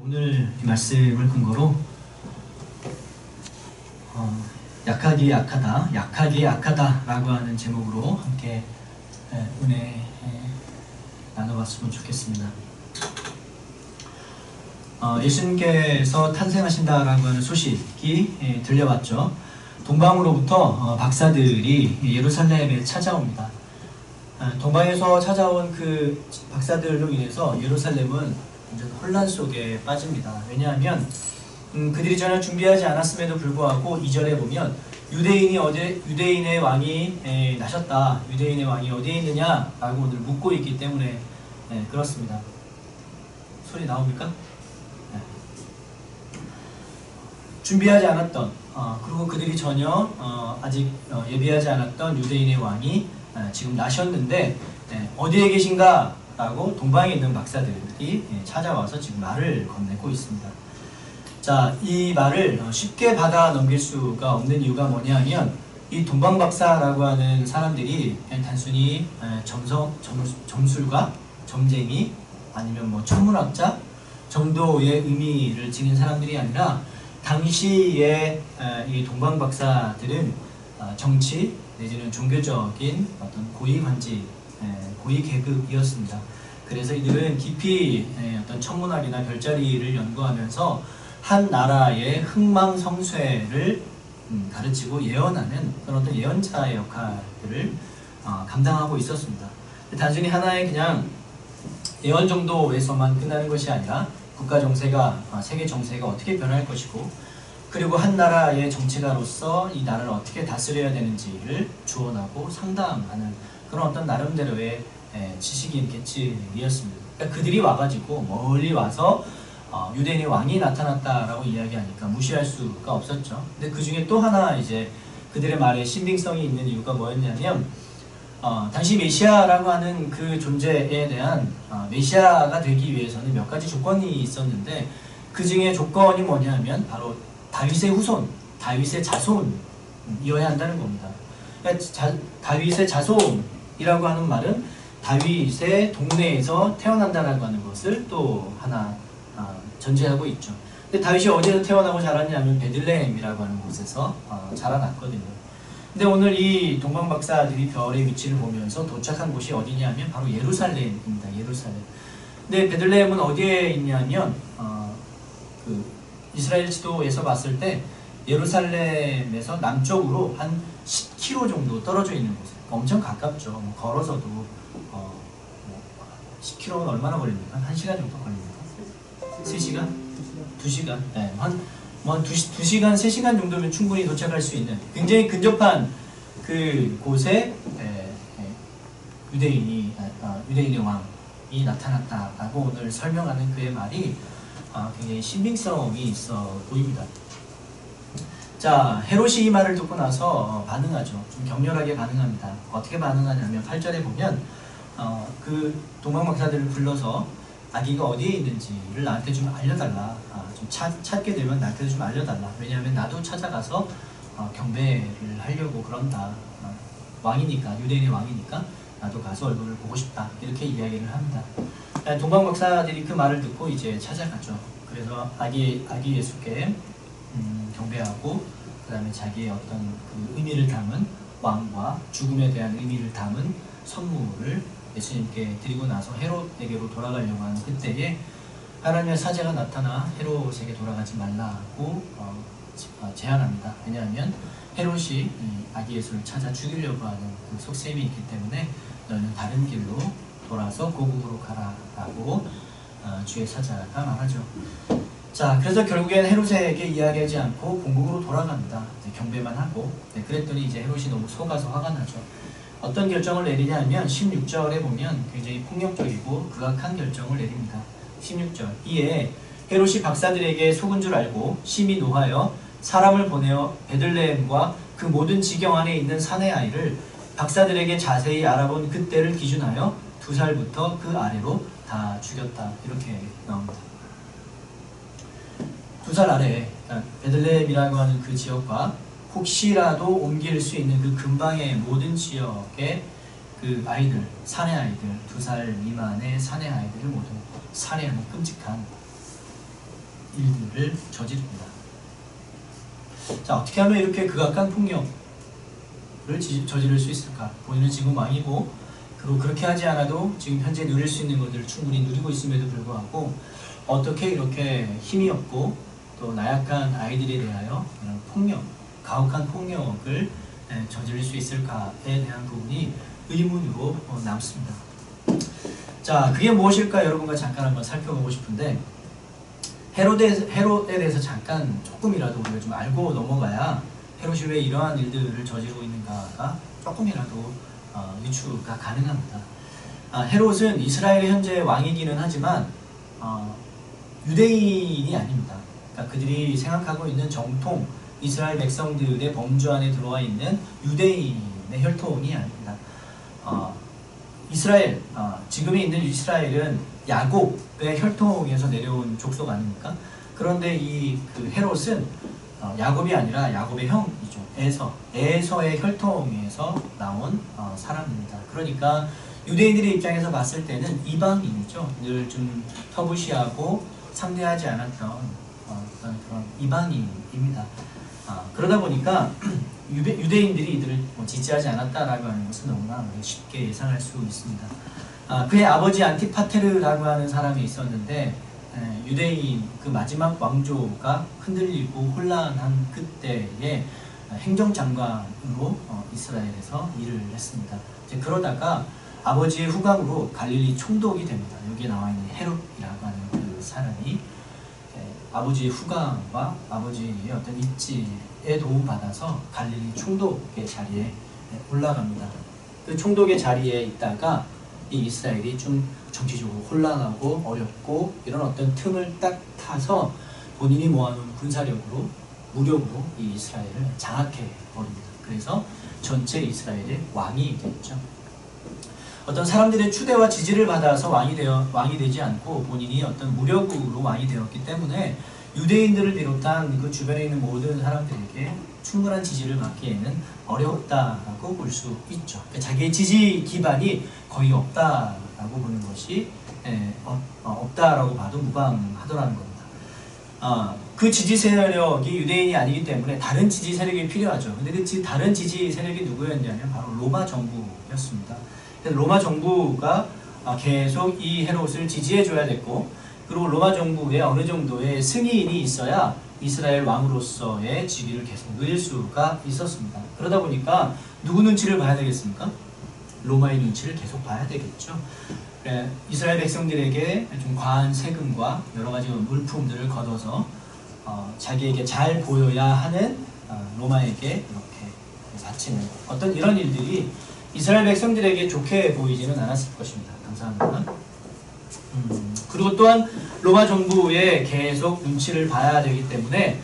오늘 이 말씀을 근거로 약하기에 약하다, 약하기에 약하다라고 하는 제목으로 함께 은혜 나눠봤으면 좋겠습니다. 예수님께서 탄생하신다라고 하는 소식이 들려왔죠. 동방으로부터 박사들이 예루살렘에 찾아옵니다. 동방에서 찾아온 그 박사들로 인해서 예루살렘은 완전 혼란 속에 빠집니다. 왜냐하면 그들이 전혀 준비하지 않았음에도 불구하고 2절에 보면 유대인의 왕이 나셨다. 유대인의 왕이 어디에 있느냐라고 오늘 묻고 있기 때문에 그렇습니다. 소리 나옵니까? 준비하지 않았던 그리고 그들이 전혀 아직 예비하지 않았던 유대인의 왕이 지금 나셨는데 어디에 계신가? 라고 동방에 있는 박사들이 찾아와서 지금 말을 건네고 있습니다. 자, 이 말을 쉽게 받아 넘길 수가 없는 이유가 뭐냐면 이 동방 박사라고 하는 사람들이 그냥 단순히 점술가, 점쟁이 아니면 뭐 천문학자 정도의 의미를 지닌 사람들이 아니라 당시에 이 동방 박사들은 정치 내지는 종교적인 어떤 고위 계급이었습니다. 그래서 이들은 깊이 어떤 천문학이나 별자리를 연구하면서 한 나라의 흥망성쇠를 가르치고 예언하는 그런 어떤 예언자의 역할을 감당하고 있었습니다. 단순히 하나의 그냥 예언 정도에서만 끝나는 것이 아니라 국가 정세가 세계 정세가 어떻게 변할 것이고 그리고 한 나라의 정치가로서 이 나라를 어떻게 다스려야 되는지를 주원하고 상담하는 그런 어떤 나름대로의 지식인 계층이었습니다. 그러니까 그들이 와가지고 멀리 와서 유대인의 왕이 나타났다라고 이야기하니까 무시할 수가 없었죠. 근데 그 중에 또 하나 이제 그들의 말에 신빙성이 있는 이유가 뭐였냐면 당시 메시아라고 하는 그 존재에 대한 메시아가 되기 위해서는 몇 가지 조건이 있었는데 그 중에 조건이 뭐냐면 바로 다윗의 후손, 다윗의 자손이어야 한다는 겁니다. 그러니까 다윗의 자손이라고 하는 말은 다윗의 동네에서 태어난다라고 하는 것을 또 하나 전제하고 있죠. 근데 다윗이 어디서 태어나고 자랐냐면 베들레헴이라고 하는 곳에서 자라났거든요. 근데 오늘 이 동방 박사들이 별의 위치를 보면서 도착한 곳이 어디냐면 바로 예루살렘입니다. 예루살렘. 근데 베들레헴은 어디에 있냐면 그 이스라엘 지도에서 봤을 때 예루살렘에서 남쪽으로 한 10km 정도 떨어져 있는 곳. 엄청 가깝죠. 뭐 걸어서도 10km는 얼마나 걸립니까? 1시간 정도 걸립니까? 3시간? 2시간? 네, 한 2시간, 3시간 정도면 충분히 도착할 수 있는 굉장히 근접한 그 곳에 유대인의 왕이 나타났다라고 오늘 설명하는 그의 말이 굉장히 신빙성이 있어 보입니다. 자, 헤롯이 이 말을 듣고 나서 반응하죠. 좀 격렬하게 반응합니다. 어떻게 반응하냐면 8절에 보면 그 동방 박사들을 불러서 아기가 어디에 있는지를 나한테 좀 알려달라. 좀 찾게 되면 나한테 좀 알려달라. 왜냐하면 나도 찾아가서 경배를 하려고 그런다. 왕이니까, 유대인의 왕이니까 나도 가서 얼굴을 보고 싶다. 이렇게 이야기를 합니다. 동방 박사들이 그 말을 듣고 이제 찾아가죠. 그래서 아기 예수께 경배하고 그 다음에 자기의 어떤 그 의미를 담은 왕과 죽음에 대한 의미를 담은 선물을 예수님께 드리고 나서 헤롯에게로 돌아가려고 하는 그때에 하나님의 사제가 나타나 헤롯에게 돌아가지 말라고 제안합니다. 왜냐하면 헤롯이 아기 예수를 찾아 죽이려고 하는 그 속셈이 있기 때문에 너는 다른 길로 돌아서 고국으로 가라라고 주의 사자가 말하죠. 자, 그래서 결국엔 헤롯에게 이야기하지 않고 본국으로 돌아갑니다. 경배만 하고. 그랬더니 이제 헤롯이 너무 속아서 화가 나죠. 어떤 결정을 내리냐면 16절에 보면 굉장히 폭력적이고 극악한 결정을 내립니다. 16절. 이에 헤롯이 박사들에게 속은 줄 알고 심히 노하여 사람을 보내어 베들레헴과 그 모든 지경 안에 있는 사내 아이를 박사들에게 자세히 알아본 그때를 기준하여 2살부터 그 아래로 다 죽였다. 이렇게 나옵니다. 2살 아래에 베들레헴이라고 하는 그 지역과 혹시라도 옮길 수 있는 그 근방의 모든 지역의 그 아이들, 사내 아이들, 2살 미만의 사내 아이들을 모두 살해하는 끔찍한 일들을 저지릅니다. 자, 어떻게 하면 이렇게 극악한 폭력을 저지를 수 있을까? 본인은 지금 왕이고, 그리고 그렇게 하지 않아도 지금 현재 누릴 수 있는 것들을 충분히 누리고 있음에도 불구하고 어떻게 이렇게 힘이 없고 또 나약한 아이들에 대하여 이런 폭력, 가혹한 폭력을 저지를 수 있을까에 대한 부분이 의문으로 남습니다. 자, 그게 무엇일까 여러분과 잠깐 한번 살펴보고 싶은데, 헤롯에 대해서 잠깐 조금이라도 우리가 좀 알고 넘어가야 헤롯이 왜 이러한 일들을 저지르고 있는가가 조금이라도 유추가 가능합니다. 헤롯은 이스라엘의 현재 왕이기는 하지만 유대인이 아닙니다. 그러니까 그들이 생각하고 있는 정통 이스라엘 백성들의 범주 안에 들어와 있는 유대인의 혈통이 아닙니다. 이스라엘, 지금에 있는 이스라엘은 야곱의 혈통에서 내려온 족속 아닙니까? 그런데 그 헤롯은 야곱이 아니라 야곱의 형이죠. 에서의 혈통에서 나온 사람입니다. 그러니까 유대인들의 입장에서 봤을 때는 이방인이죠. 늘 좀 터부시하고 상대하지 않았던 그런 이방인입니다. 그러다 보니까 유대인들이 이들을 지지하지 않았다라고 하는 것은 너무나 쉽게 예상할 수 있습니다. 그의 아버지 안티파테르라고 하는 사람이 있었는데, 유대인 그 마지막 왕조가 흔들리고 혼란한 그때에 행정장관으로 이스라엘에서 일을 했습니다. 그러다가 아버지의 후광으로 갈릴리 총독이 됩니다. 여기에 나와 있는 헤롯이라고 하는 그 사람이 아버지의 후광과 아버지의 어떤 입지에 도움받아서 갈릴리 총독의 자리에 올라갑니다. 그 총독의 자리에 있다가 이 이스라엘이 좀 정치적으로 혼란하고 어렵고 이런 어떤 틈을 딱 타서 본인이 모아놓은 군사력으로 무력으로 이 이스라엘을 장악해 버립니다. 그래서 전체 이스라엘의 왕이 됐죠. 어떤 사람들의 추대와 지지를 받아서 왕이 되지 않고 본인이 어떤 무력으로 왕이 되었기 때문에 유대인들을 비롯한 그 주변에 있는 모든 사람들에게 충분한 지지를 받기에는 어려웠다라고 볼 수 있죠. 그러니까 자기의 지지 기반이 거의 없다라고 보는 것이 없다라고 봐도 무방하더라는 겁니다. 그 지지 세력이 유대인이 아니기 때문에 다른 지지 세력이 필요하죠. 근데 그 다른 지지 세력이 누구였냐면 바로 로마 정부였습니다. 로마 정부가 계속 이 헤롯을 지지해줘야 됐고, 그리고 로마 정부에 어느 정도의 승인이 있어야 이스라엘 왕으로서의 직위를 계속 누릴 수가 있었습니다. 그러다 보니까 누구 눈치를 봐야 되겠습니까? 로마의 눈치를 계속 봐야 되겠죠. 이스라엘 백성들에게 좀 과한 세금과 여러 가지 물품들을 걷어서 자기에게 잘 보여야 하는 로마에게 이렇게 바치는 어떤 이런 일들이 이스라엘 백성들에게 좋게 보이지는 않았을 것입니다. 감사합니다. 그리고 또한 로마 정부에 계속 눈치를 봐야 되기 때문에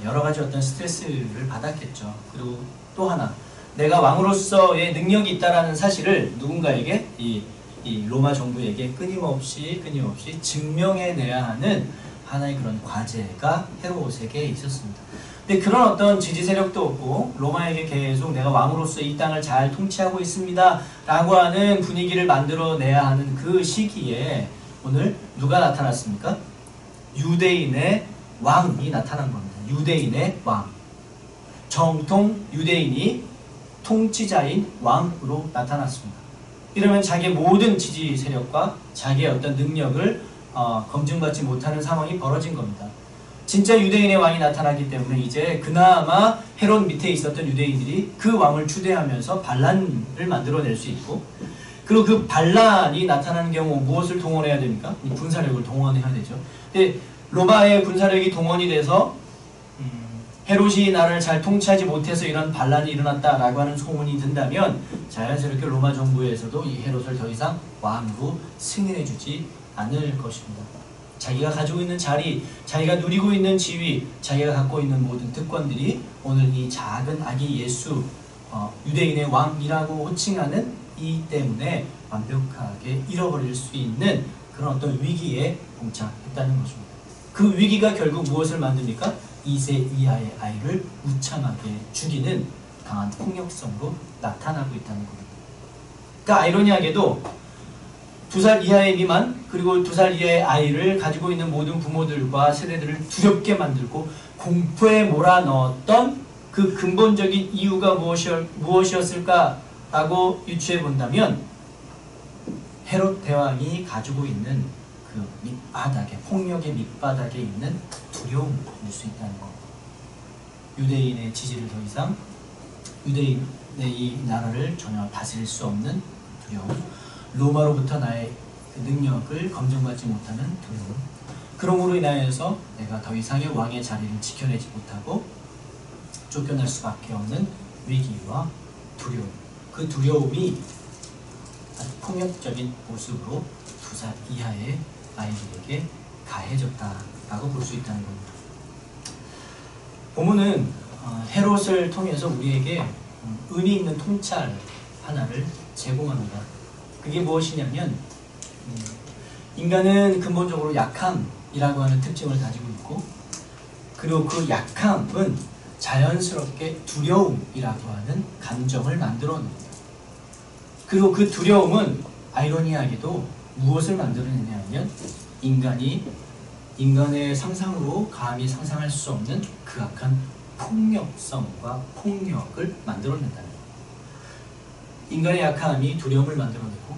여러 가지 어떤 스트레스를 받았겠죠. 그리고 또 하나, 내가 왕으로서의 능력이 있다라는 사실을 누군가에게 이 로마 정부에게 끊임없이 증명해내야 하는 하나의 그런 과제가 헤롯에게 있었습니다. 근데 그런 어떤 지지 세력도 없고 로마에게 계속 내가 왕으로서 이 땅을 잘 통치하고 있습니다 라고 하는 분위기를 만들어내야 하는 그 시기에 오늘 누가 나타났습니까? 유대인의 왕이 나타난 겁니다. 유대인의 왕. 정통 유대인이 통치자인 왕으로 나타났습니다. 이러면 자기의 모든 지지 세력과 자기의 어떤 능력을 검증받지 못하는 상황이 벌어진 겁니다. 진짜 유대인의 왕이 나타나기 때문에 이제 그나마 헤롯 밑에 있었던 유대인들이 그 왕을 추대하면서 반란을 만들어낼 수 있고, 그리고 그 반란이 나타나는 경우 무엇을 동원해야 됩니까? 이 군사력을 동원해야 되죠. 근데 로마의 군사력이 동원이 돼서 헤롯이 나라를 잘 통치하지 못해서 이런 반란이 일어났다라고 하는 소문이 든다면 자연스럽게 로마 정부에서도 이 헤롯을 더 이상 왕으로 승인해주지 않을 것입니다. 자기가 가지고 있는 자리, 자기가 누리고 있는 지위, 자기가 갖고 있는 모든 특권들이 오늘 이 작은 아기 예수, 유대인의 왕이라고 호칭하는 이 때문에 완벽하게 잃어버릴 수 있는 그런 어떤 위기에 봉착했다는 것입니다. 그 위기가 결국 무엇을 만듭니까? 2세 이하의 아이를 무참하게 죽이는 강한 폭력성으로 나타나고 있다는 겁니다. 그러니까 아이러니하게도 2살 이하의 미만 그리고 2살 이하의 아이를 가지고 있는 모든 부모들과 세대들을 두렵게 만들고 공포에 몰아넣었던 그 근본적인 이유가 무엇이었을까라고 유추해 본다면 헤롯 대왕이 가지고 있는 그 밑바닥에, 폭력의 밑바닥에 있는 두려움일 수 있다는 겁니다. 유대인의 지지를 더 이상 유대인의 이 나라를 전혀 다스릴 수 없는 두려움, 로마로부터 나의 그 능력을 검증받지 못하는 두려움, 그러므로 인하여서 내가 더 이상의 왕의 자리를 지켜내지 못하고 쫓겨날 수밖에 없는 위기와 두려움, 그 두려움이 아주 폭력적인 모습으로 2살 이하의 아이들에게 가해졌다라고 볼 수 있다는 겁니다. 본문은 헤롯을 통해서 우리에게 의미 있는 통찰 하나를 제공합니다. 그게 무엇이냐면 인간은 근본적으로 약함이라고 하는 특징을 가지고 있고, 그리고 그 약함은 자연스럽게 두려움이라고 하는 감정을 만들어냅니다. 그리고 그 두려움은 아이러니하게도 무엇을 만들어내냐 하면 인간의 상상으로 감히 상상할 수 없는 그 악한 폭력성과 폭력을 만들어낸다는 거예요. 인간의 약함이 두려움을 만들어내고,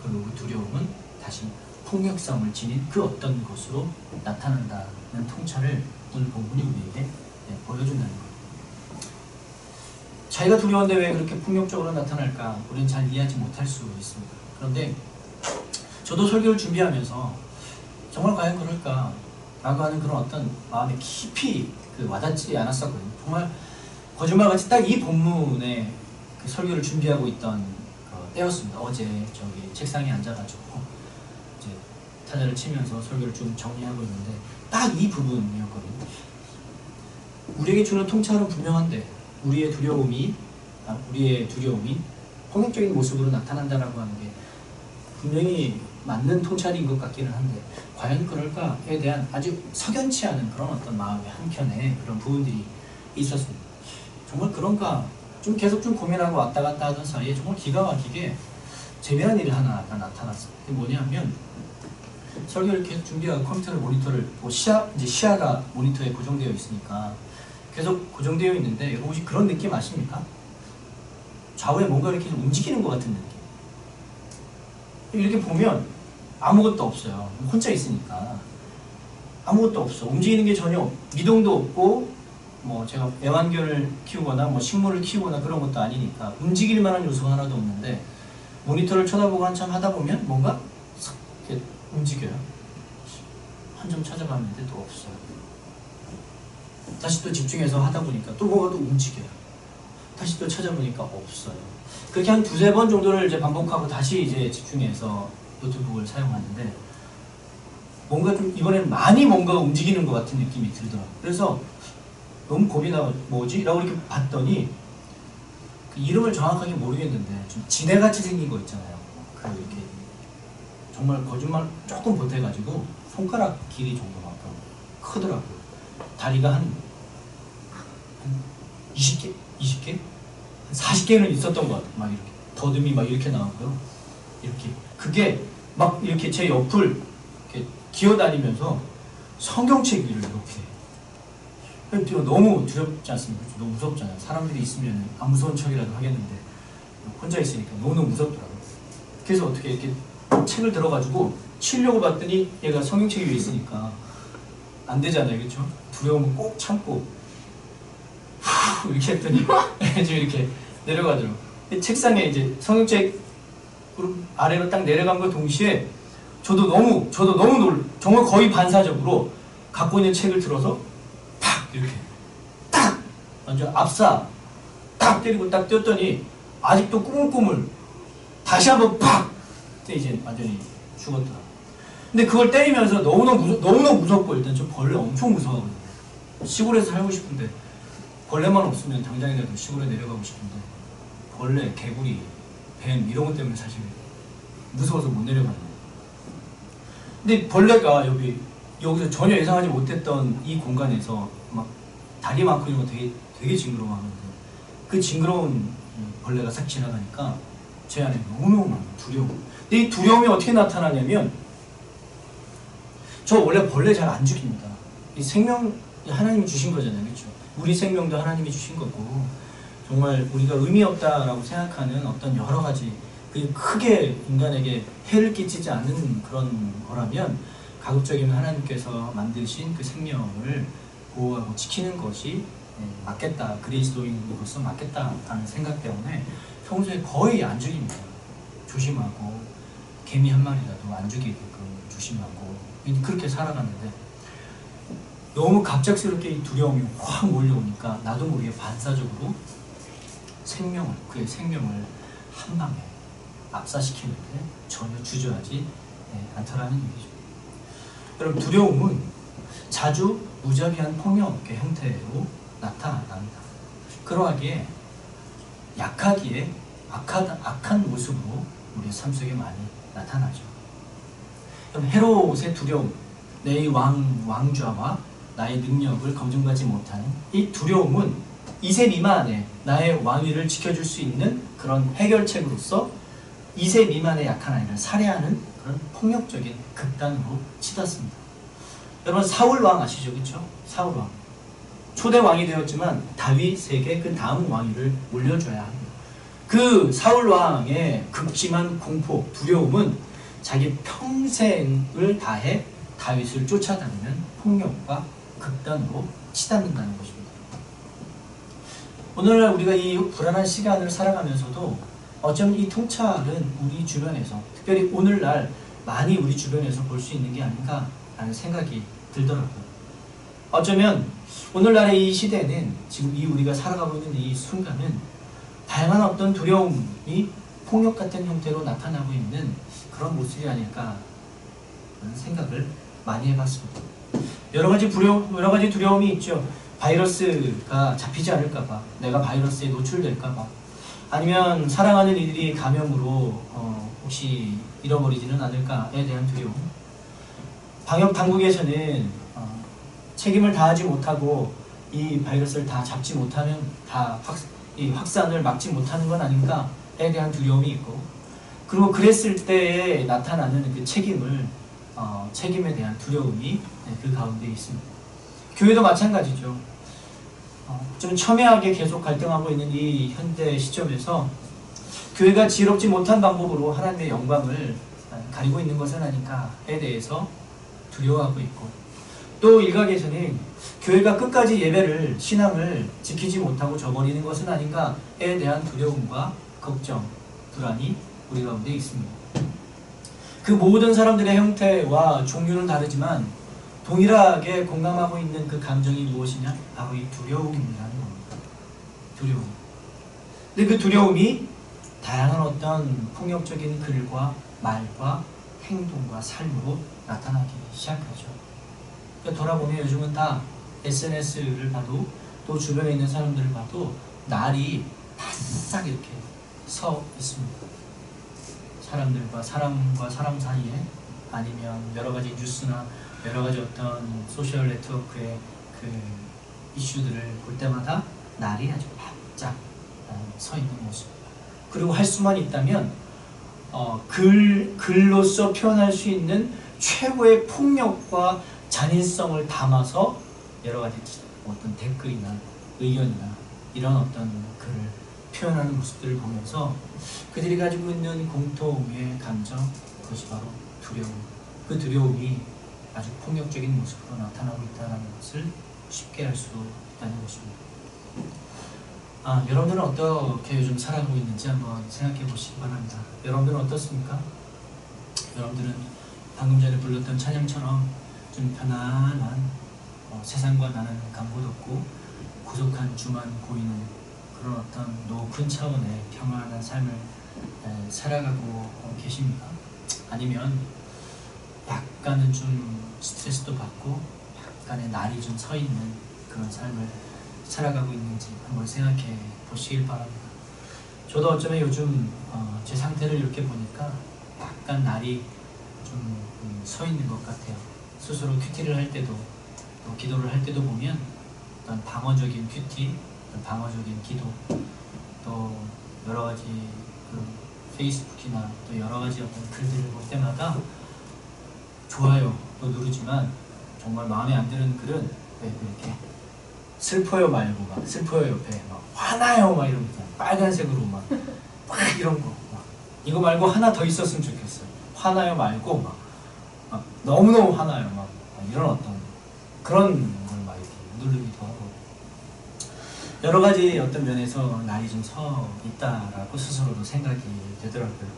그리고 그 두려움은 다시 폭력성을 지닌 그 어떤 것으로 나타난다는 통찰을 오늘 본문이 우리에게 보여준다는 거예요. 자기가 두려운데 왜 그렇게 폭력적으로 나타날까? 우리는 잘 이해하지 못할 수 있습니다. 그런데 저도 설교를 준비하면서 정말 과연 그럴까? 라고 하는 그런 어떤 마음에 깊이 와닿지 않았었거든요. 정말 거짓말같이 딱 이 본문에 그 설교를 준비하고 있던 때였습니다. 어제 저기 책상에 앉아가지고 이제 타자를 치면서 설교를 좀 정리하고 있는데 딱 이 부분이었거든요. 우리에게 주는 통찰은 분명한데 우리의 두려움이 폭력적인 모습으로 나타난다라고 하는 게 분명히 맞는 통찰인 것 같기는 한데 과연 그럴까에 대한 아주 석연치 않은 그런 어떤 마음의 한켠에 그런 부분들이 있었습니다. 정말 그런가 좀 계속 좀 고민하고 왔다 갔다 하던 사이에 정말 기가 막히게 재미난 일이 하나가 나타났어요. 그게 뭐냐면 설교를 계속 준비하고 컴퓨터를 모니터를 시야가 모니터에 고정되어 있으니까 계속 고정되어 있는데 여러분 혹시 그런 느낌 아십니까? 좌우에 뭔가 이렇게 좀 움직이는 것 같은 느낌. 이렇게 보면 아무것도 없어요. 혼자 있으니까 아무것도 없어. 움직이는 게 전혀 미동도 없고 뭐 제가 애완견을 키우거나 뭐 식물을 키우거나 그런 것도 아니니까 움직일 만한 요소가 하나도 없는데 모니터를 쳐다보고 한참 하다 보면 뭔가 이렇게 움직여요. 한 점 찾아봤는데 또 없어요. 다시 또 집중해서 하다 보니까 또 뭐가 또 움직여요. 다시 또 찾아보니까 없어요. 그렇게 한 2-3번 정도를 이제 반복하고 다시 이제 집중해서 노트북을 사용하는데 뭔가 좀 이번에는 많이 뭔가 움직이는 것 같은 느낌이 들더라고요. 그래서 너무 겁이 나고 뭐지? 라고 이렇게 봤더니 그 이름을 정확하게 모르겠는데 좀 지네같이 생긴 거 있잖아요. 그 이렇게 정말 거짓말 조금 보태가지고 손가락 길이 정도만큼 크더라고요. 다리가 한 20개? 20개? 한 40개는 있었던 것 같아요. 막 이렇게 더듬이 막 이렇게 나왔고요. 이렇게 그게 막 이렇게 제 옆을 이렇게 기어다니면서 성경책 위를 이렇게 너무 두렵지 않습니까? 너무 무섭잖아요. 사람들이 있으면 안 무서운 척이라도 하겠는데 혼자 있으니까 너무 무섭더라고요. 그래서 어떻게 이렇게 책을 들어가지고 치려고 봤더니 얘가 성경책 위에 있으니까 안 되잖아요. 그렇죠? 두려움은 꼭 참고 이렇게 했더니 좀 이렇게 내려가더라고요. 책상에 이제 성경책 아래로 딱 내려간과 동시에 저도 너무 정말 거의 반사적으로 갖고 있는 책을 들어서 팍 이렇게 딱 완전 압사 딱 때리고 딱 뛰었더니 아직도 꾸물꾸물 다시 한번 팍 그때 이제 완전히 죽었더라. 근데 그걸 때리면서 너무나 무섭고 일단 저 벌레 엄청 무서워하거든요. 시골에서 살고 싶은데 벌레만 없으면 당장이라도 시골에 내려가고 싶은데 벌레, 개구리, 뱀 이런 것 때문에 사실 무서워서 못 내려가는 거예요. 근데 벌레가 여기서 전혀 예상하지 못했던 이 공간에서 막 다리만큼 이런 거 되게 징그러워하는데 그 징그러운 벌레가 싹 지나가니까 제 안에 너무너무 많은 두려움. 근데 이 두려움이 어떻게 나타나냐면 저 원래 벌레 잘 안 죽입니다. 이 생명 하나님이 주신 거잖아요. 그렇죠? 우리 생명도 하나님이 주신 거고 정말 우리가 의미 없다라고 생각하는 어떤 여러 가지 크게 인간에게 해를 끼치지 않는 그런 거라면 가급적이면 하나님께서 만드신 그 생명을 보호하고 지키는 것이 맞겠다. 그리스도인으로서 맞겠다라는 생각 때문에 평소에 거의 안 죽입니다. 조심하고 개미 한 마리라도 안 죽이게끔 조심하고 그렇게 살아갔는데 너무 갑작스럽게 이 두려움이 확 몰려오니까 나도 모르게 반사적으로 그의 생명을 한 방에 압사시키는데 전혀 주저하지 않더라는 얘기죠. 여러분, 두려움은 자주 무자비한 폭력의 형태로 나타납니다. 그러하기에 약하기에 악한 모습으로 우리의 삶 속에 많이 나타나죠. 그럼 헤롯의 두려움, 내 왕좌와 나의 능력을 검증받지 못하는 이 두려움은 2세 미만의 나의 왕위를 지켜줄 수 있는 그런 해결책으로서 2세 미만의 약한 아이를 살해하는 그런 폭력적인 극단으로 치닫습니다. 여러분, 사울왕 아시죠? 그렇죠? 사울왕. 초대 왕이 되었지만 다윗에게 그 다음 왕위를 물려줘야 합니다. 그 사울왕의 극심한 공포, 두려움은 자기 평생을 다해 다윗을 쫓아다니는 폭력과 극단으로 치닫는다는 것입니다. 오늘날 우리가 이 불안한 시간을 살아가면서도 어쩌면 이 통찰은 우리 주변에서, 특별히 오늘날 많이 우리 주변에서 볼 수 있는 게 아닌가라는 생각이 들더라고요. 어쩌면 오늘날의 이 시대는, 지금 우리가 살아가고 있는 이 순간은 다양한 어떤 두려움이 폭력 같은 형태로 나타나고 있는 그런 모습이 아닐까 하는 생각을 많이 해봤습니다. 여러 가지 두려움이 있죠. 바이러스가 잡히지 않을까봐, 내가 바이러스에 노출될까봐, 아니면 사랑하는 이들이 감염으로 혹시 잃어버리지는 않을까에 대한 두려움. 방역 당국에서는 책임을 다하지 못하고 이 바이러스를 다 잡지 못하면 이 확산을 막지 못하는 건 아닌가에 대한 두려움이 있고, 그리고 그랬을 때에 나타나는 그 책임에 대한 두려움이 그 가운데 있습니다. 교회도 마찬가지죠. 좀 첨예하게 계속 갈등하고 있는 이 현대 시점에서 교회가 지혜롭지 못한 방법으로 하나님의 영광을 가리고 있는 것은 아닌가에 대해서 두려워하고 있고, 또 일각에서는 교회가 끝까지 신앙을 지키지 못하고 저버리는 것은 아닌가에 대한 두려움과 걱정, 불안이 우리 가운데 있습니다. 그 모든 사람들의 형태와 종류는 다르지만 동일하게 공감하고 있는 그 감정이 무엇이냐? 바로 이 두려움이라는 겁니다. 두려움. 근데 그 두려움이 다양한 어떤 폭력적인 글과 말과 행동과 삶으로 나타나기 시작하죠. 그러니까 돌아보면 요즘은 다 SNS를 봐도, 또 주변에 있는 사람들을 봐도 날이 바싹 이렇게 서 있습니다. 사람들과 사람 사이에, 아니면 여러 가지 뉴스나 여러 가지 어떤 소셜 네트워크의 그 이슈들을 볼 때마다 날이 아주 바짝 서 있는 모습. 그리고 할 수만 있다면 글로서 표현할 수 있는 최고의 폭력과 잔인성을 담아서 여러 가지 어떤 댓글이나 의견이나 이런 어떤 글을 표현하는 모습들을 보면서 그들이 가지고 있는 공통의 감정, 그것이 바로 두려움. 그 두려움이 아주 폭력적인 모습으로 나타나고 있다는 것을 쉽게 알 수 있다는 것입니다. 여러분들은 어떻게 요즘 살아가고 있는지 한번 생각해 보시기 바랍니다. 여러분들은 어떻습니까? 여러분들은 방금 전에 불렀던 찬양처럼 좀 편안한 세상과 나는 간섭 없고 고속한 주만 보이는 그런 어떤 높은 차원의 평안한 삶을 살아가고 계십니까? 아니면 약간은 좀 스트레스도 받고 약간의 날이 좀 서 있는 그런 삶을 살아가고 있는지 한번 생각해 보시길 바랍니다. 저도 어쩌면 요즘 제 상태를 이렇게 보니까 약간 날이 좀 서 있는 것 같아요. 스스로 큐티를 할 때도, 또 기도를 할 때도 보면 어떤 방어적인 큐티, 어떤 방어적인 기도, 또 여러 가지 페이스북이나 또 여러 가지 어떤 글들을 볼 때마다 좋아요도 누르지만 정말 마음에 안 드는 글은 왜 이렇게 슬퍼요 말고 막 슬퍼요 옆에 막 화나요 막 이런 거 빨간색으로 막 이런 거 막 이거 말고 하나 더 있었으면 좋겠어요. 화나요 말고 막 너무너무 화나요 막 이런 어떤 그런 걸 막 이렇게 누르기도 하고 여러 가지 어떤 면에서 날이 좀 서 있다라고 스스로도 생각이 되더라고요.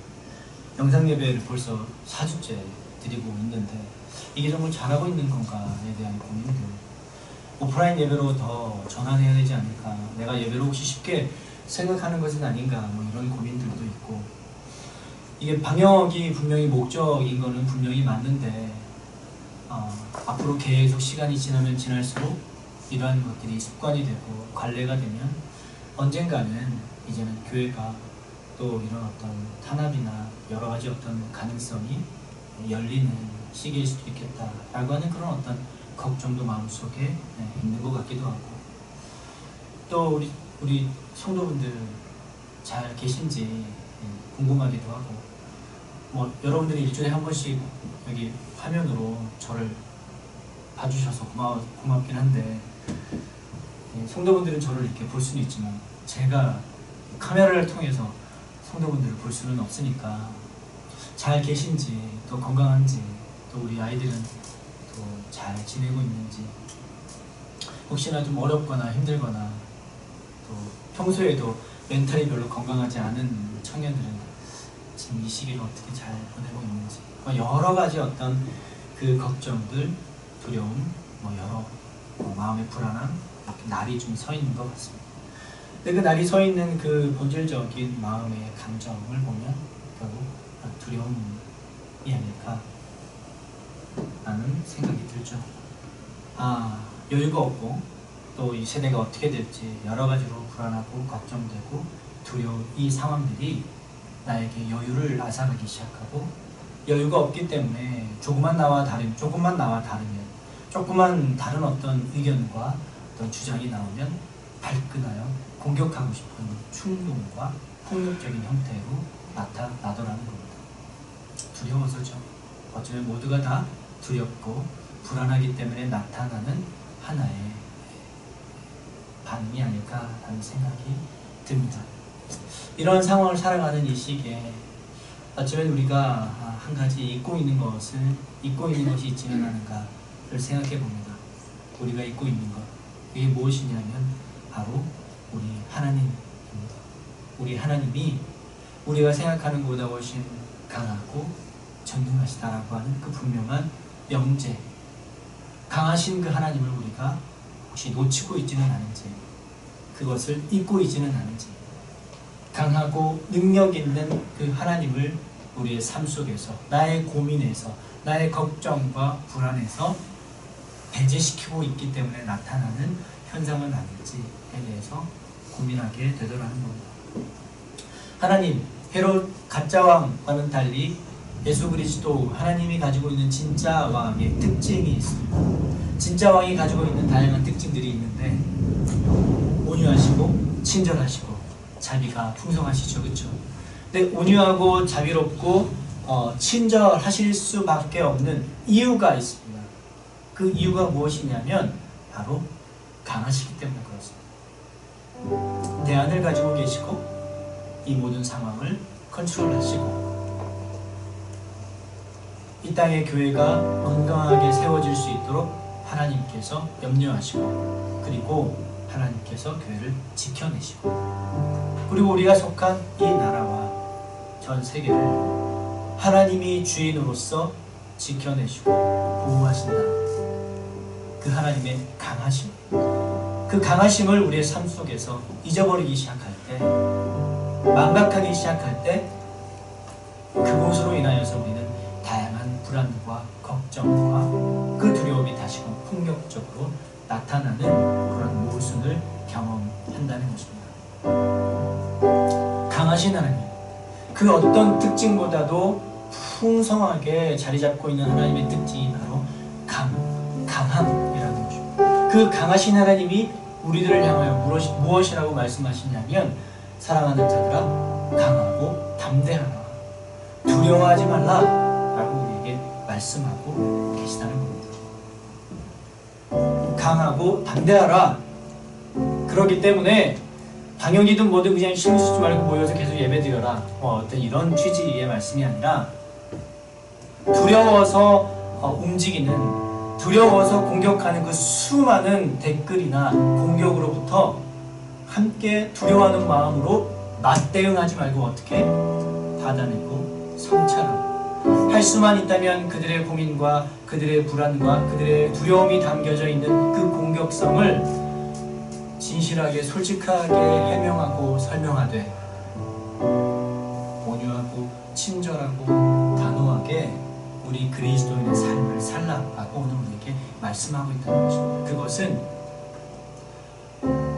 영상 예배를 벌써 4주째 드리고 있는데 이게 정말 잘하고 있는 건가에 대한 고민들, 오프라인 예배로 더 전환해야 되지 않을까, 내가 예배를 혹시 쉽게 생각하는 것은 아닌가, 뭐 이런 고민들도 있고, 이게 방역이 분명히 목적인 거는 분명히 맞는데 앞으로 계속 시간이 지나면 지날수록 이러한 것들이 습관이 되고 관례가 되면 언젠가는 이제는 교회가 또 이런 어떤 탄압이나 여러 가지 어떤 가능성이 열리는 시기일 수도 있겠다라고 하는 그런 어떤 걱정도 마음속에 있는 것 같기도 하고, 또 우리 성도분들 잘 계신지 궁금하기도 하고, 뭐 여러분들이 일주일에 한 번씩 여기 화면으로 저를 봐주셔서 고맙긴 한데, 성도분들은 저를 이렇게 볼 수는 있지만 제가 카메라를 통해서 성도분들을 볼 수는 없으니까 잘 계신지, 또 건강한지, 또 우리 아이들은 또 잘 지내고 있는지, 혹시나 좀 어렵거나 힘들거나 또 평소에도 멘탈이 별로 건강하지 않은 청년들은 지금 이 시기를 어떻게 잘 보내고 있는지, 여러 가지 어떤 그 걱정들, 두려움, 여러 마음의 불안함, 이렇게 날이 좀 서 있는 것 같습니다. 근데 그 날이 서 있는 그 본질적인 마음의 감정을 보면 결국 두려움이 아닐까 라는 생각이 들죠. 여유가 없고 또 이 세대가 어떻게 될지 여러 가지로 불안하고 걱정되고 두려운 이 상황들이 나에게 여유를 앗아가기 시작하고, 여유가 없기 때문에 조금만 나와 다르면, 조금만 다른 어떤 의견과 어떤 주장이 나오면 발끈하여 공격하고 싶은 충동과 폭력적인 형태로 나타나더라는 겁니다. 두려워서죠. 어쩌면 모두가 다 두렵고 불안하기 때문에 나타나는 하나의 반응이 아닐까라는 생각이 듭니다. 이런 상황을 살아가는 이 시기에 어쩌면 우리가 한 가지 잊고 있는 것이 있지는 않은가를 생각해 봅니다. 우리가 잊고 있는 것, 이게 무엇이냐면 바로 우리 하나님입니다. 우리 하나님이 우리가 생각하는 것보다 훨씬 강하고 전능하시다라고 하는 그 분명한 명제, 강하신 그 하나님을 우리가 혹시 놓치고 있지는 않은지, 그것을 잊고 있지는 않은지, 강하고 능력 있는 그 하나님을 우리의 삶 속에서, 나의 고민에서, 나의 걱정과 불안에서 배제시키고 있기 때문에 나타나는 현상은 아닐지에 대해서 고민하게 되더라는 겁니다. 하나님, 헤롯 가짜왕과는 달리 예수 그리스도 하나님이 가지고 있는 진짜 왕의 특징이 있습니다. 진짜 왕이 가지고 있는 다양한 특징들이 있는데, 온유하시고 친절하시고 자비가 풍성하시죠, 그렇죠? 근데 온유하고 자비롭고 친절하실 수밖에 없는 이유가 있습니다. 그 이유가 무엇이냐면 바로 강하시기 때문에 그렇습니다. 대안을 가지고 계시고 이 모든 상황을 컨트롤하시고, 이 땅의 교회가 건강하게 세워질 수 있도록 하나님께서 염려하시고, 그리고 하나님께서 교회를 지켜내시고, 그리고 우리가 속한 이 나라와 전 세계를 하나님이 주인으로서 지켜내시고 보호하신다. 그 하나님의 강하심, 그 강하심을 우리의 삶 속에서 잊어버리기 시작할 때, 망각하기 시작할 때, 그것으로 인하여서 우리는 다양한 불안과 걱정과 그 두려움이 다시금 폭력적으로 나타나는 그런 모순을 경험한다는 것입니다. 강하신 하나님, 그 어떤 특징보다도 풍성하게 자리 잡고 있는 하나님의 특징이 바로 강함이라는 것입니다. 그 강하신 하나님이 우리들을 향하여 무엇이라고 말씀하시냐면, 사랑하는 자들아 강하고 담대하라. 두려워하지 말라 라고 우리에게 말씀하고 계시다는 겁니다. 강하고 담대하라. 그렇기 때문에 당연히든 뭐든 그냥 신경 쓰지 말고 모여서 계속 예배드려라, 어떤 이런 취지의 말씀이 아니라 두려워서 움직이는, 두려워서 공격하는 그 수많은 댓글이나 공격으로부터 함께 두려워하는 마음으로 맞대응하지 말고 어떻게 받아내고 성찰하고, 할 수만 있다면 그들의 고민과 그들의 불안과 그들의 두려움이 담겨져 있는 그 공격성을 진실하게 솔직하게 해명하고 설명하되, 온유하고 친절하고 단호하게 우리 그리스도인의 삶을 살라라고 오늘 우리에게 말씀하고 있다는 것입니다. 그것은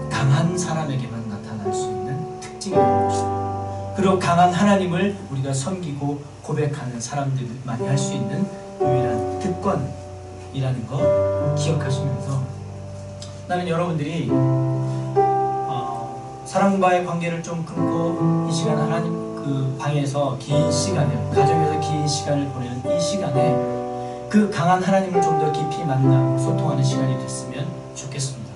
강한 사람에게만 나타날 수 있는 특징이라는 것입니다. 그리고 강한 하나님을 우리가 섬기고 고백하는 사람들만이 할 수 있는 유일한 특권이라는 거 기억하시면서, 나는 여러분들이 사람과의 관계를 좀 끊고 이 시간 하나님 그 방에서 긴 시간을, 가정에서 긴 시간을 보내는 이 시간에 그 강한 하나님을 좀 더 깊이 만나고 소통하는 시간이 됐으면 좋겠습니다.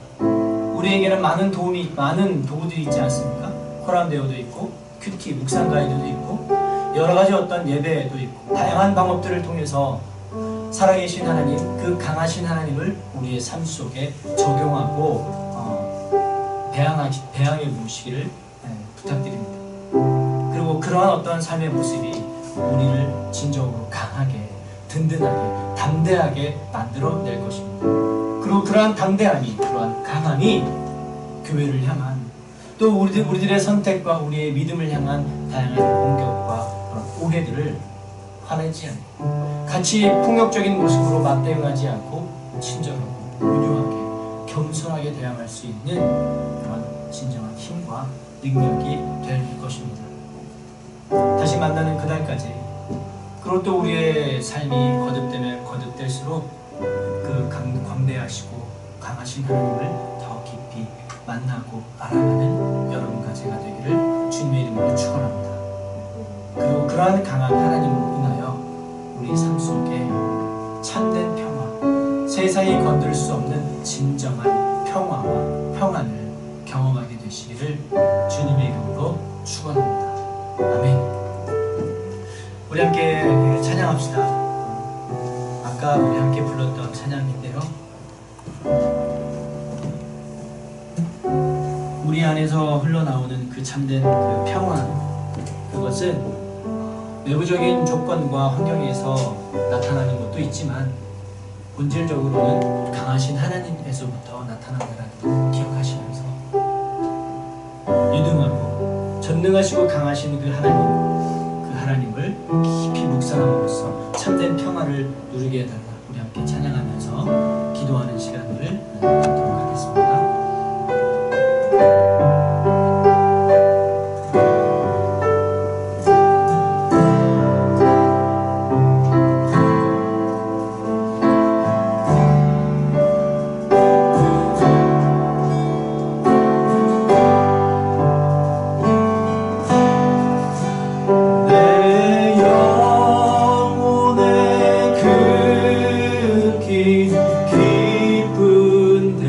우리에게는 많은 도움이, 많은 도구들이 있지 않습니까? 코란데오도 있고 큐티, 묵상 가이드도 있고 여러 가지 어떤 예배도 있고 다양한 방법들을 통해서 살아계신 하나님, 그 강하신 하나님을 우리의 삶 속에 적용하고 배양해 보시기를 부탁드립니다. 그리고 그러한 어떤 삶의 모습이 우리를 진정으로 강하게, 든든하게, 담대하게 만들어낼 것입니다. 그리고 그러한 담대함이, 그러한 강함이 교회를 향한, 또 우리들의 선택과 우리의 믿음을 향한 다양한 공격과 그런 오해들을 화내지 않고 같이 폭력적인 모습으로 맞대응하지 않고 친절하고 온유하게 겸손하게 대항할 수 있는 그런 진정한 힘과 능력이 될 것입니다. 다시 만나는 그날까지, 그리고 또 우리의 삶이 거듭되면 거듭될수록 그 광대하시고 강하신 하나님을 더 깊이 만나고 알아가는 여러분과 제가 되기를 주님의 이름으로 축원합니다. 그리고 그러한 강한 하나님으로 인하여 우리 삶 속에 참된 평화, 세상이 건들 수 없는 진정한 평화와 평안을 경험하게 되시기를 주님의 이름으로 축원합니다. 아멘. 우리 함께 찬양합시다. 아까 우리 함께 불렀던 찬양인데요, 우리 안에서 흘러나오는 그 참된 그 평안, 그것은 외부적인 조건과 환경에서 나타나는 것도 있지만 본질적으로는 강하신 하나님에서부터 나타난다는 걸 기억하시면서 유능하고 전능하시고 강하신 그 하나님을 깊이 묵상함으로써 참된 평화를 누리게 해달라. 우리 함께 찬양하면서 기도하는 시간을 갖도록 하겠습니다. 깊은 데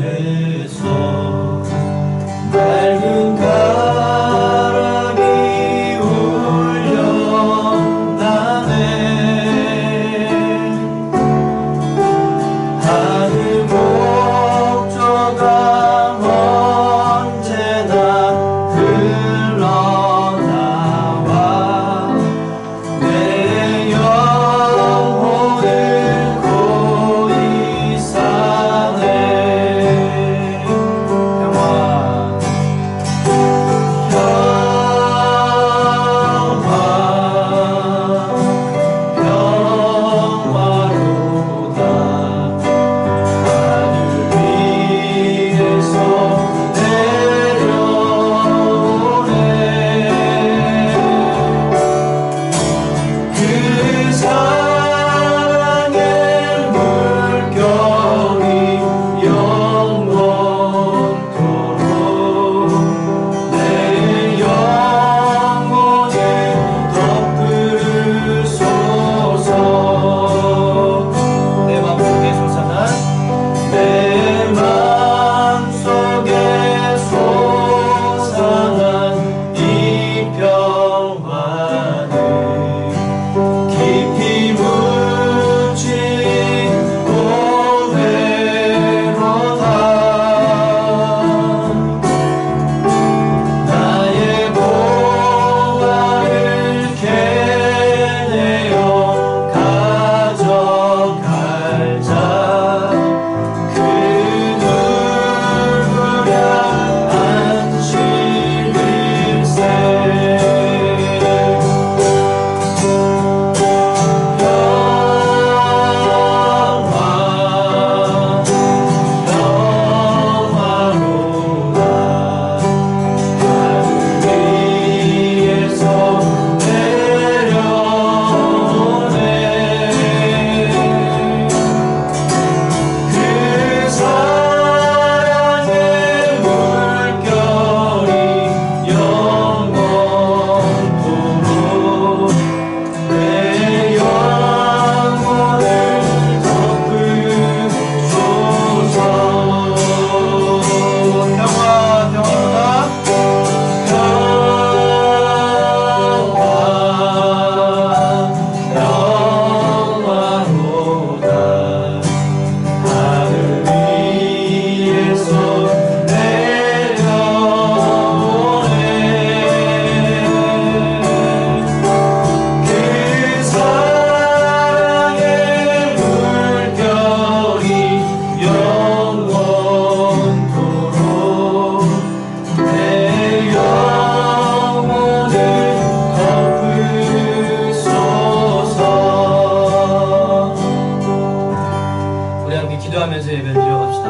우리 함께 기도하면서 예배를 드려갑시다.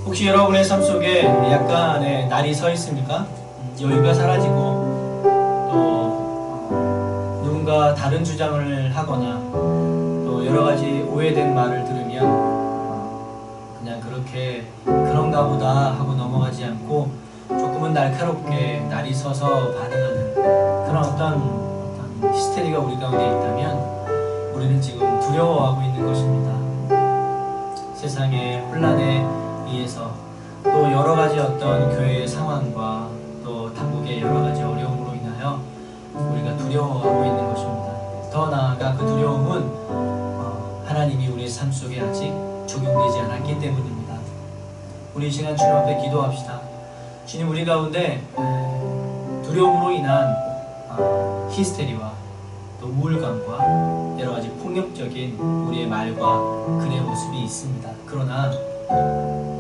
혹시 여러분의 삶 속에 약간의 날이 서 있습니까? 여유가 사라지고 또 누군가 다른 주장을 하거나 또 여러 가지 오해된 말을 들으면 그냥 그렇게 그런가 보다 하고 넘어가지 않고 조금은 날카롭게 날이 서서 반응하는 그런 어떤 히스테리가 우리 가운데 있다면 우리는 지금 두려워하고 있는 것입니다. 세상의 혼란에 의해서 또 여러 가지 어떤 교회의 상황과 또 당국의 여러 가지 어려움으로 인하여 우리가 두려워하고 있는 것입니다. 더 나아가 그 두려움은 하나님이 우리의 삶 속에 아직 적용되지 않았기 때문입니다. 우리 이 시간 주님 앞에 기도합시다. 주님, 우리 가운데 두려움으로 인한 히스테리와 또 우울감과 여러 가지 폭력적인 우리의 말과 글의 모습이 있습니다. 그러나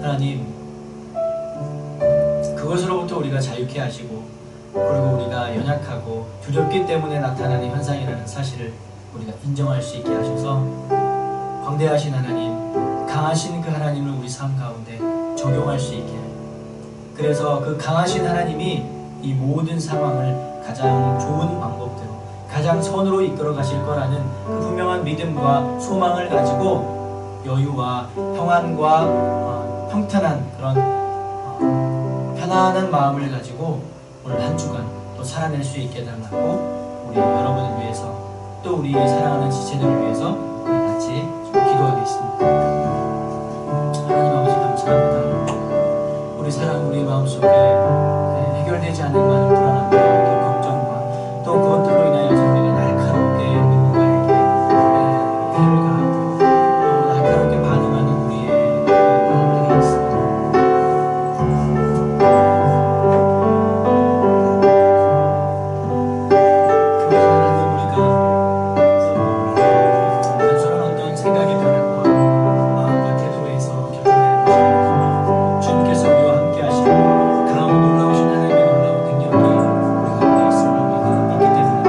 하나님, 그것으로부터 우리가 자유케 하시고 그리고 우리가 연약하고 두렵기 때문에 나타나는 현상이라는 사실을 우리가 인정할 수 있게 하셔서 광대하신 하나님, 강하신 그 하나님을 우리 삶 가운데 적용할 수 있게 하여 그래서 그 강하신 하나님이 이 모든 상황을 가장 좋은 방법대로 가장 선으로 이끌어 가실 거라는 그 분명한 믿음과 소망을 가지고 여유와 평안과 평탄한 그런 편안한 마음을 가지고 오늘 한 주간 또 살아낼 수 있게 해달라고 우리 여러분을 위해서 또 우리 사랑하는 지체들을 위해서 우리 같이 기도하겠습니다. 하나님 아버지 감사합니다. 우리 사랑 우리의 마음속에 해결되지 않는 많은 불안함과 또 걱정과 또 그것들로 인하여서 우리가 날카롭게 누군가에게 해를 가하고 또 날카롭게 반응하는 우리의 마음을 해있습니다. 그것은 하나님 우리가 단순한 어떤 생각의 변화와 마음과 태도에서 결정되는 것이 아니라 주님께서 우리와 함께 하시고 강하고 놀라우신 하나님의 놀라운 능력이 우리 가운데 있음을 우리가 믿기 때문입니다.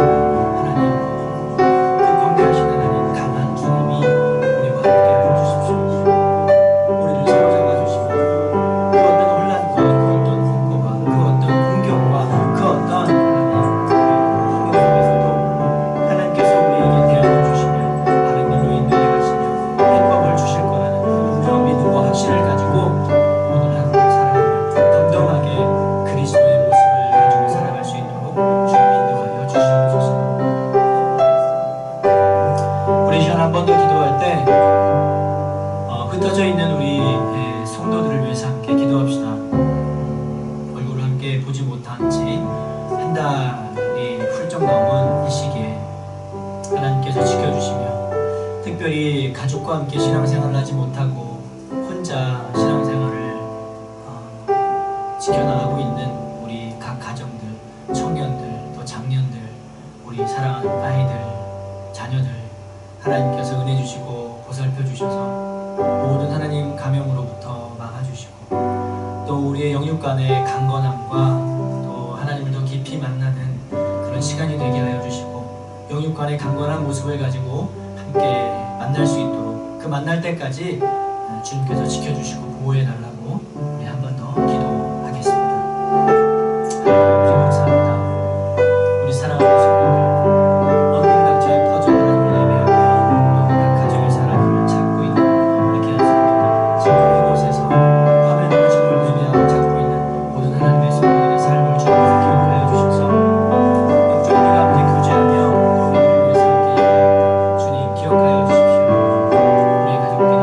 하나님, 그 광대하신 하나님, 강한 주님이 우리와 함께 하여 주십시오. 우리를 사로잡아 주시고 그 어떤 혼란과 그 어떤 풍고와 그 어떤 공격과 그 어떤 하나님 속에서도 하나님께서 우리에게 대안을 주시며 바른 길로 인도해 가시며 해법을 주실 거라는 분명한 믿음과 확신을 가지고 오늘 하루 살아가며 담담하게 그리스도의 모습을 가지고 살아갈 수 있도록 주님 인도하여 주시옵소서. 우리 시간 한 번 더 기도할 때 흩어져 있는 우리 성도들을 위해서 함께 기도합시다. 얼굴을 함께 보지 못한 지 한 달이 훌쩍 넘은 이 시기에 하나님께서 지켜주시며 특별히 가족과 함께 신앙생활을 하지 못하고 혼자 신앙생활을 지켜나가고 있는 우리 각 가정들, 청년들, 또 장년들, 우리 사랑하는 아이들, 자녀들 하나님께서 은혜 주시고 보살펴 주셔서 모든 하나님 감염으로부터 막아주시고 또 우리의 영육 간의 강건함과 또 하나님을 더 깊이 만나는 그런 시간이 되게 하여 주시고 영육 간의 강건한 모습을 가지고 함께 만날 수 있도록 그 만날 때까지 주님께서 지켜주시고 보호해달라고 우리 한 번 더 기도하겠습니다. 하나님 감사합니다. 우리 사랑하는 성도들 어느 각지에 퍼져 하나님을 예배하며 또 각 가정의 사랑을 찾고 있는 우리 귀한 성도들 지금 이곳에서 화면으로 주님을 예배하고 찾고 있는 모든 하나님의 성도들의 삶을 주님께서 기억하여 주셔서 영적 우리 가운데 교제하며 또 우리를 위해서 함께 예배하며 주님 기억하여 주십시오. 우리의 가족들이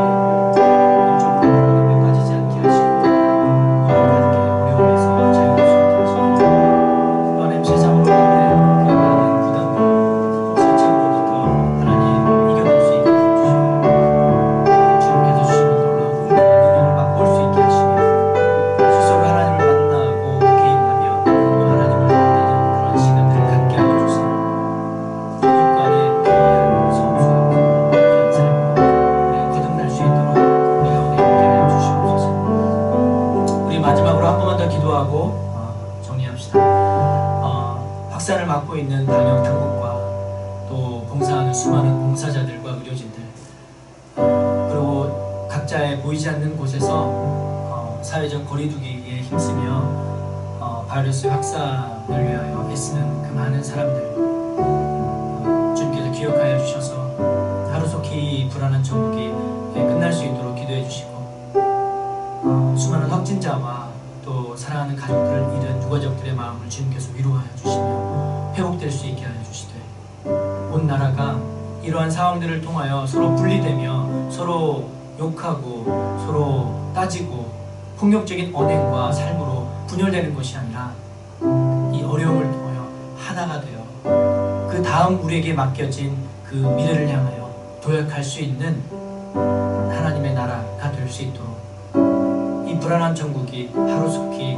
영적 부분으로 빠지지 않게 하시고 각자의 보이지 않는 곳에서 사회적 거리두기에 힘쓰며 바이러스 확산을 위하여 애쓰는 그 많은 사람들 주님께서 기억하여 주셔서 하루속히 불안한 전국이 끝날 수 있도록 기도해 주시고 수많은 확진자와 또 사랑하는 가족들을 잃은 유가족들의 마음을 주님께서 위로하여 주시며 회복될 수 있게 하여 주시되 온 나라가 이러한 상황들을 통하여 서로 분리되며 서로 욕하고 서로 따지고 폭력적인 언행과 삶으로 분열되는 것이 아니라 이 어려움을 통하여 하나가 되어 그 다음 우리에게 맡겨진 그 미래를 향하여 도약할 수 있는 하나님의 나라가 될 수 있도록 이 불안한 전국이 하루속히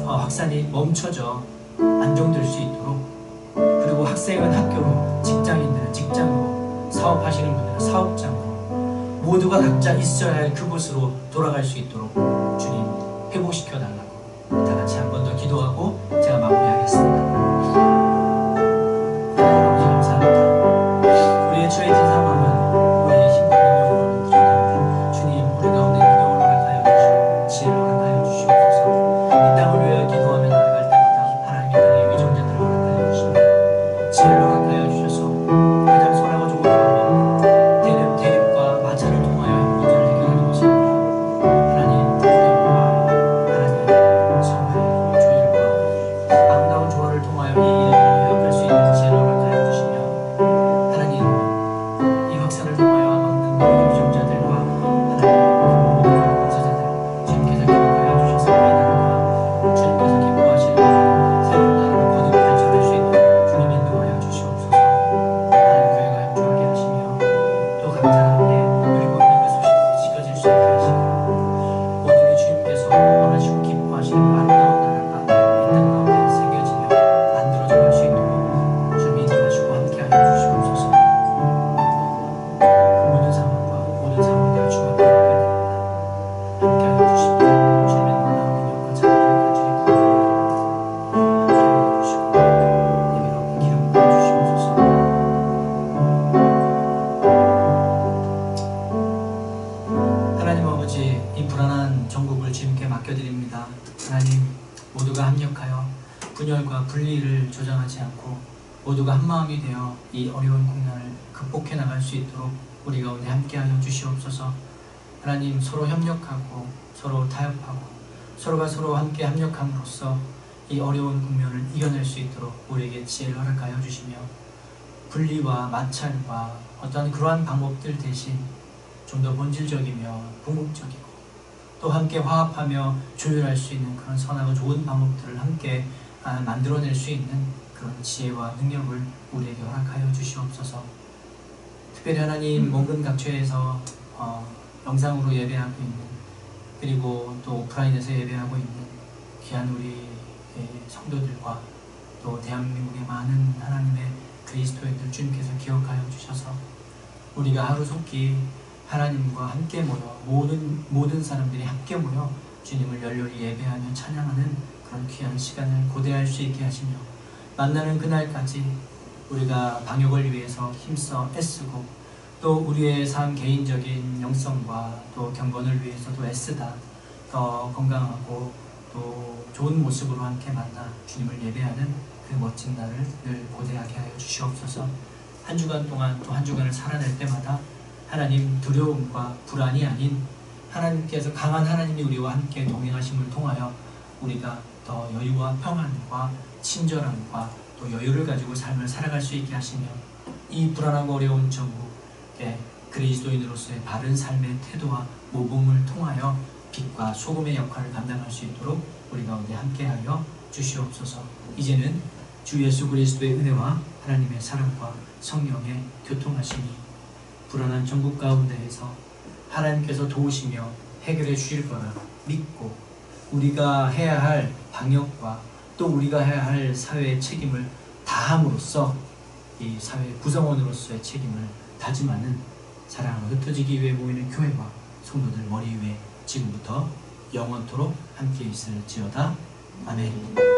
확산이 멈춰져 안정될 수 있도록 그리고 학생은 학교로 직장인들은 직장으로 사업하시는 분들은 사업장으로 모두가 각자 있어야 할 그곳으로 돌아갈 수 있도록 주님 회복시켜 달라고 다 같이 한 번 더 기도하고 제가 마무리하겠습니다. 아버지 감사합니다. 우리의 처해진 상황은 우리의 힘과 능력으로는 부족합니다. 주님 우리 가운데 능력을 허락하여 주시고 지혜를 허락하여 주시옵소서. 이 땅을 위하여 기도하며 나아갈 때마다 하나님의 땅의 위정자들을 허락하여 주시며 지혜를 허락하여 주셔서 가장 선하고 좋은 방법 대립과 마찰을 통하여 문제를 해결하는 것이 아니라 하나님 불평과 하나님 서로의 조율과 아름다운 조화를 통하여 이 일을 해결할 수 있는 지혜를 허락하여 주시며 하나님 이 확산을 통하여 막는 모든 위정자들과 하나님 모든 봉사자들 주님께서 기록하여 주셔서 이 나라가 주님께서 기뻐하시는 새로운 나라를 거듭 펼쳐갈 수 있도록 주님 인도하여 주시옵소서. 하나님 교회가 협조하게 하시며 또 각자 함께 누리고 있는 그 소식들이 지켜질 수 있게 하시고 모두를 주님께서 원하시고 기뻐하시는 그 아름다운 나라가 이 땅 가운데 새겨지며 만들어져 갈 수 있도록 주님 인도하시고 함께하여 주시옵소서. 모든 상황과 모든 상황들을 주 앞에 놓게 됩니다. 함께하여 주시고 주님의 놀라운 능력과 자비를 간절히 구하옵나이다. 함께하여 주시고 예배로 기름부어 주시옵소서. 하나님 아버지 이 불안한 전국을 주님께 맡겨드립니다. 하나님 모두가 합력하여 분열과 분리를 조장하지 않고 모두가 한마음이 되어 이 어려운 국난을 극복해 나갈 수 있도록 우리 가운데 함께하여 주시옵소서. 하나님 서로 협력하고 서로 타협하고 서로가 서로 함께 협력함으로써 이 어려운 국면을 이겨낼 수 있도록 우리에게 지혜를 허락하여 주시며 분리와 마찰과 어떤 그러한 방법들 대신 좀 더 본질적이며 궁극적이고 또 함께 화합하며 조율할 수 있는 그런 선하고 좋은 방법들을 함께 만들어낼 수 있는 그런 지혜와 능력을 우리에게 허락하여 주시옵소서. 특별히 하나님 먼 각처에서 영상으로 예배하고 있는 그리고 또 오프라인에서 예배하고 있는 귀한 우리 성도들과 또 대한민국의 많은 하나님의 그리스도인들 주님께서 기억하여 주셔서 우리가 하루속히 하나님과 함께 모여 모든 사람들이 함께 모여 주님을 열렬히 예배하며 찬양하는 그런 귀한 시간을 고대할 수 있게 하시며 만나는 그날까지 우리가 방역을 위해서 힘써 애쓰고 또 우리의 삶 개인적인 영성과 또 경건을 위해서도 애쓰다 더 건강하고 또 좋은 모습으로 함께 만나 주님을 예배하는 그 멋진 날을 늘 고대하게 하여 주시옵소서. 한 주간 동안 또 한 주간을 살아낼 때마다 하나님 두려움과 불안이 아닌 하나님께서 강한 하나님이 우리와 함께 동행하심을 통하여 우리가 더 여유와 평안과 친절함과 또 여유를 가지고 삶을 살아갈 수 있게 하시며 이 불안하고 어려운 전국에 그리스도인으로서의 바른 삶의 태도와 모범을 통하여 빛과 소금의 역할을 감당할 수 있도록 우리 가운데 함께하여 주시옵소서. 이제는 주 예수 그리스도의 은혜와 하나님의 사랑과 성령의 교통하심이 불안한 전국 가운데에서 하나님께서 도우시며 해결해 주실 거라 믿고 우리가 해야 할 방역과 또 우리가 해야 할 사회의 책임을 다함으로써 이 사회 구성원으로서의 책임을 다짐하는 사랑으로 흩어지기 위해 모이는 교회와 성도들 머리 위에 지금부터 영원토록 함께 있을지어다. 아멘.